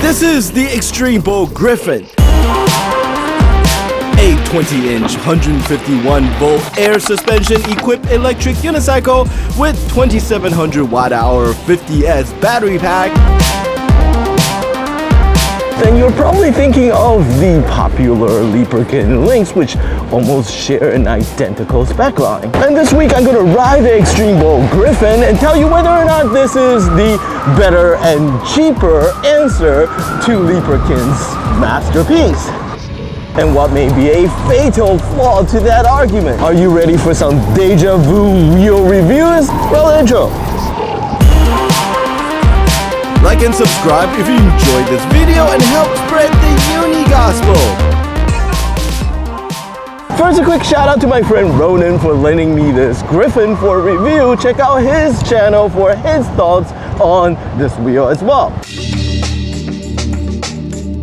This is the Extreme Bull GRIFFIN, a 20-inch, 151-volt air suspension-equipped electric unicycle with 2700 watt-hour 50S battery pack. Then you're probably thinking of the popular LeaperKim Lynx, which almost share an identical spec line. And this week I'm going to ride the Extreme Bull GRIFFIN and tell you whether or not this is the better and cheaper answer to LeaperKim's masterpiece, and what may be a fatal flaw to that argument. Are you ready for some deja vu wheel reviews? Roll the intro. Like and subscribe if you enjoyed this video and help spread the uni gospel. First, a quick shout out to my friend Ronan for lending me this GRIFFIN for review. Check out his channel for his thoughts on this wheel as well.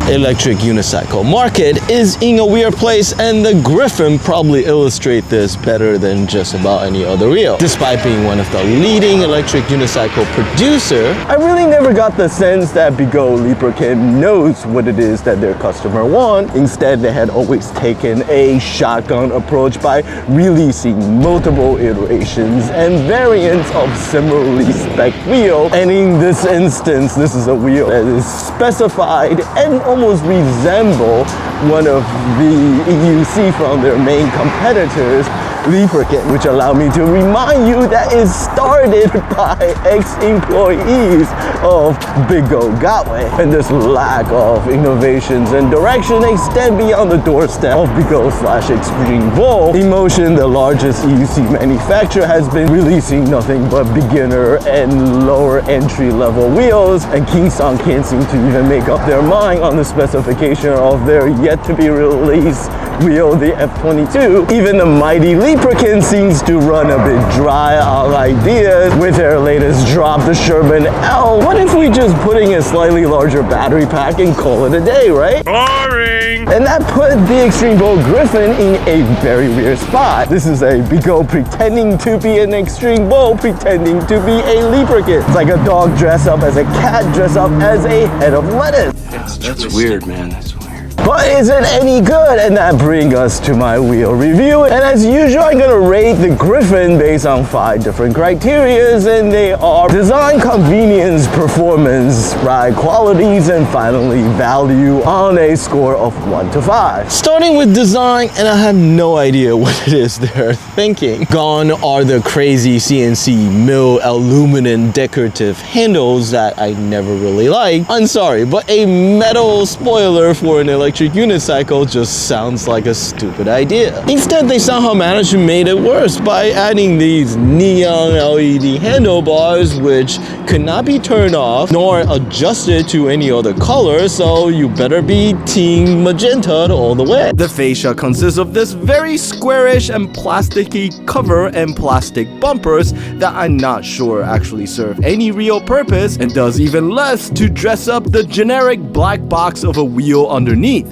Electric unicycle market is in a weird place, and the GRIFFIN probably illustrates this better than just about any other wheel. Despite being one of the leading electric unicycle producer, I really never got the sense that Bigot LeaperKim knows what it is that their customer want. Instead, they had always taken a shotgun approach by releasing multiple iterations and variants of similarly spec'd wheel. And in this instance, this is a wheel that is specified and almost resemble one of the you see from their main competitors, LeaperKim, which allow me to remind you that it started by ex-employees of Bigot Gateway, and this lack of innovations and direction extend beyond the doorstep of Bigot/Extreme Bull. Emotion, the largest EUC manufacturer, has been releasing nothing but beginner and lower entry-level wheels, and Hsiang can't seem to even make up their mind on the specification of their yet-to-be-released wheel, the F22. Even the mighty LeaperKim seems to run a bit dry on ideas with their latest drop, the Sherman L. What if we just putting a slightly larger battery pack and call it a day, right? Boring! And that put the Extreme Bull GRIFFIN in a very weird spot. This is a Bigot pretending to be an Extreme Bull, pretending to be a LeaperKim. It's like a dog dressed up as a cat dressed up as a head of lettuce. That's weird, man. That's weird. But is it any good? And that brings us to my wheel review. And as usual, I'm gonna rate the GRIFFIN based on 5 different criterias, and they are design, convenience, performance, ride qualities, and finally value on a score of 1 to 5. Starting with design, and I have no idea what it is they're thinking. Gone are the crazy CNC mill aluminum decorative handles that I never really liked. I'm sorry, but a metal spoiler for an electric unicycle just sounds like a stupid idea. Instead, they somehow managed to make it worse by adding these neon LED handlebars, which could not be turned off nor adjusted to any other color, so you better be team magenta all the way. The fascia consists of this very squarish and plasticky cover and plastic bumpers that I'm not sure actually serve any real purpose, and does even less to dress up the generic black box of a wheel underneath.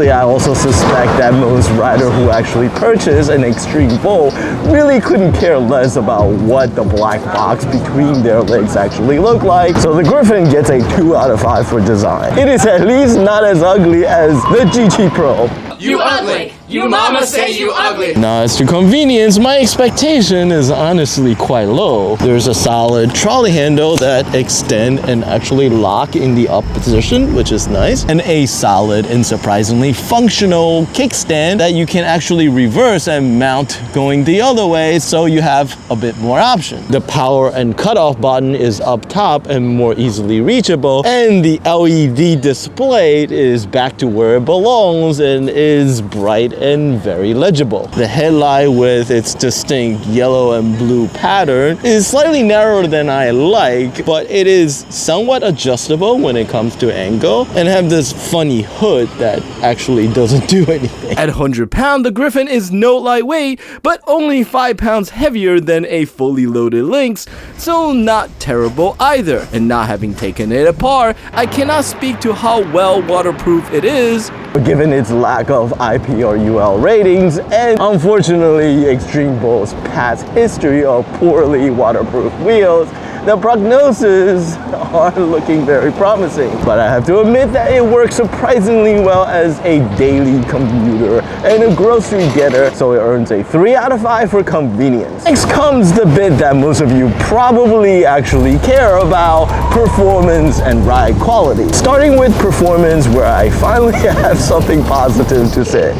I also suspect that most rider who actually purchased an Extreme Bull really couldn't care less about what the black box between their legs actually looked like. So the GRIFFIN gets a 2 out of 5 for design. It is at least not as ugly as the GT Pro. You ugly! You mama say you ugly! Now, as to convenience, my expectation is honestly quite low. There's a solid trolley handle that extend and actually lock in the up position, which is nice, and a solid and surprisingly functional kickstand that you can actually reverse and mount going the other way, so you have a bit more option. The power and cutoff button is up top and more easily reachable, and the LED display is back to where it belongs and is bright and very legible. The headlight with its distinct yellow and blue pattern is slightly narrower than I like, but it is somewhat adjustable when it comes to angle, and have this funny hood that actually doesn't do anything. At 100 pounds, the GRIFFIN is no lightweight, but only 5 pounds heavier than a fully loaded Lynx, so not terrible either. And not having taken it apart, I cannot speak to how well waterproof it is, given its lack of IP or UL ratings, and unfortunately Extreme Bull's past history of poorly waterproof wheels. the prognosis are looking very promising. But I have to admit that it works surprisingly well as a daily commuter and a grocery getter, so it earns a 3 out of 5 for convenience. Next comes the bit that most of you probably actually care about: performance and ride quality. Starting with performance, where I finally have something positive to say.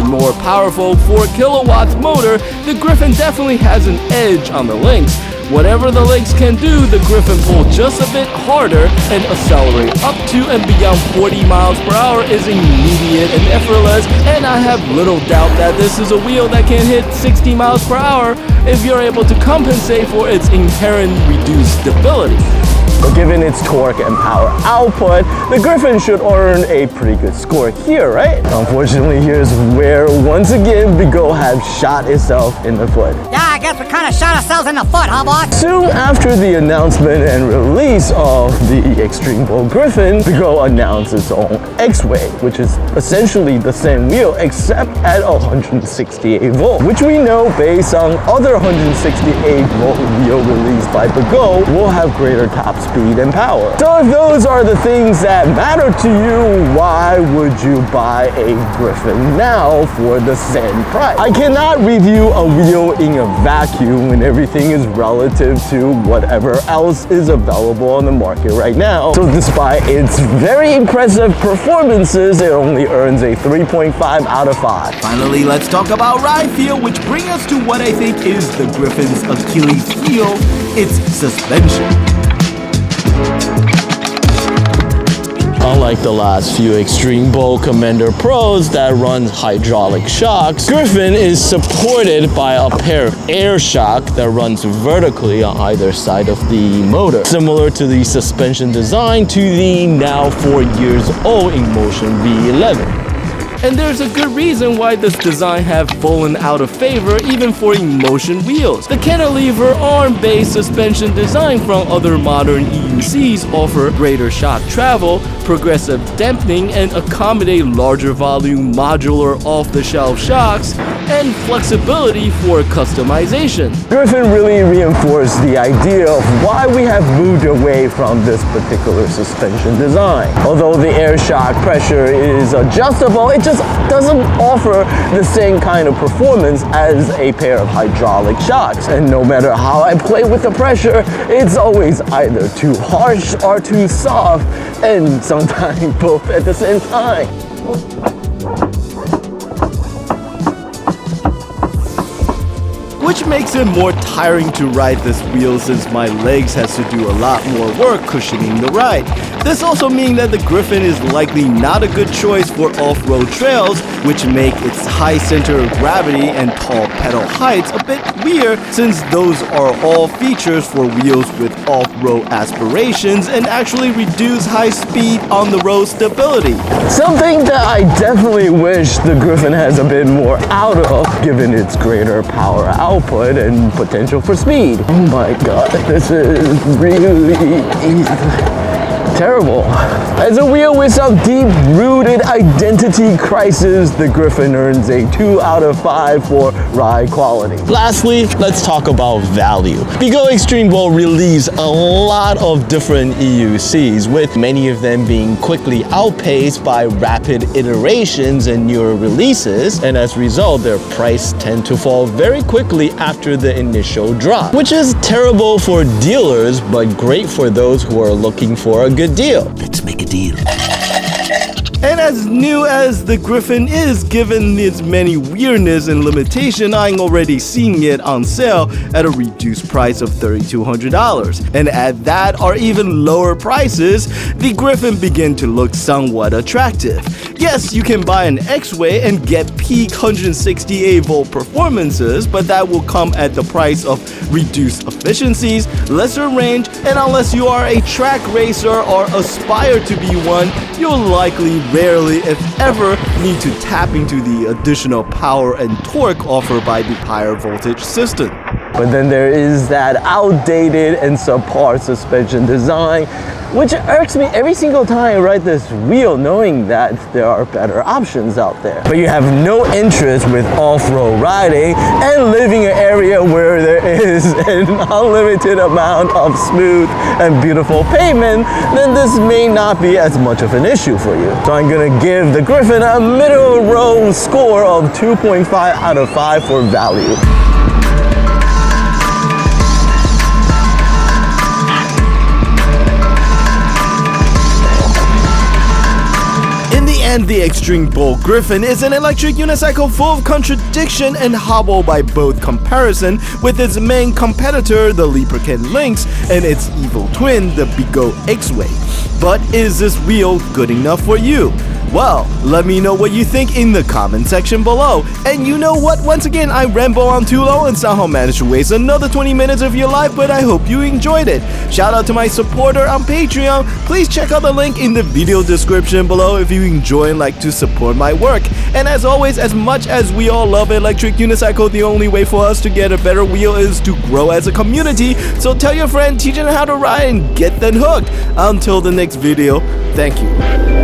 More powerful 4 kilowatts motor, the Griffin definitely has an edge on the Lynx. Whatever the Lynx can do, the Griffin pull just a bit harder and accelerate up to and beyond 40 miles per hour is immediate and effortless, and I have little doubt that this is a wheel that can hit 60 miles per hour if you're able to compensate for its inherent reduced stability. But given its torque and power output, the Griffin should earn a pretty good score here, right? Unfortunately, here's where, once again, the Go has shot itself in the foot. Yeah, I guess we kind of shot ourselves in the foot, huh, boss? Soon after the announcement and release of the Extreme Bull GRIFFIN, the Go announced its own X-Way, which is essentially the same wheel except at 168 volt, which we know, based on other 168 volt wheel released by the Go, will have greater top speed and power. So if those are the things that matter to you, why would you buy a Griffin now for the same price? I cannot review a wheel in a vacuum when everything is relative to whatever else is available on the market right now. So despite its very impressive performances, it only earns a 3.5 out of 5. Finally, let's talk about ride feel, which brings us to what I think is the Griffin's Achilles heel: its suspension. Unlike the last few Extreme Bull Commander Pros that run hydraulic shocks, Griffin is supported by a pair of air shock that runs vertically on either side of the motor, similar to the suspension design to the now 4 years old InMotion V11. And there's a good reason why this design have fallen out of favor even for InMotion wheels. The cantilever arm-based suspension design from other modern EUCs offer greater shock travel, progressive dampening, and accommodate larger volume modular off-the-shelf shocks, and flexibility for customization. Griffin really reinforced the idea of why we have moved away from this particular suspension design. Although the air shock pressure is adjustable, it just doesn't offer the same kind of performance as a pair of hydraulic shocks. And no matter how I play with the pressure, it's always either too harsh or too soft, and sometimes both at the same time. Which makes it more tiring to ride this wheel since my legs has to do a lot more work cushioning the ride. This also means that the Griffin is likely not a good choice for off-road trails, which make its high center of gravity and tall pedal heights a bit weird, since those are all features for wheels with off-road aspirations and actually reduce high speed on the road stability. Something that I definitely wish the Griffin has a bit more out of, given its greater power output and potential for speed. Oh my god, this is really terrible. As a wheel with some deep-rooted identity crisis, the Griffin earns a 2 out of 5 for ride quality. Lastly, let's talk about value. Bigo Extreme Bull released a lot of different EUCs, with many of them being quickly outpaced by rapid iterations and newer releases, and as a result, their price tend to fall very quickly after the initial drop, which is terrible for dealers, but great for those who are looking for a good deal. Let's make a deal. And as new as the Griffin is, given its many weirdness and limitation, I'm already seeing it on sale at a reduced price of $3,200. And at that or even lower prices, the Griffin begin to look somewhat attractive. Yes, you can buy an X-Way and get peak 168 volt performances, but that will come at the price of reduced efficiencies, lesser range, and unless you are a track racer or aspire to be one, you'll likely rarely, if ever, need to tap into the additional power and torque offered by the higher voltage system. But then there is that outdated and subpar suspension design, which irks me every single time I ride this wheel, knowing that there are better options out there. But you have no interest with off-road riding and living in an area where there is an unlimited amount of smooth and beautiful pavement, then this may not be as much of an issue for you. So I'm gonna give the Griffin a middle row score of 2.5 out of 5 for value. And the Extreme Bull GRIFFIN is an electric unicycle full of contradiction and hobble by both comparison with its main competitor, the LeaperKim-Lynx, and its evil twin, the Bigo X-Way. But is this wheel good enough for you? Well, let me know what you think in the comment section below. And you know what? Once again, I ramble on too long and somehow managed to waste another 20 minutes of your life, but I hope you enjoyed it. Shout out to my supporter on Patreon. Please check out the link in the video description below if you enjoy and like to support my work. And as always, as much as we all love electric unicycle, the only way for us to get a better wheel is to grow as a community. So tell your friend, teach them how to ride, and get them hooked. Until the next video, thank you.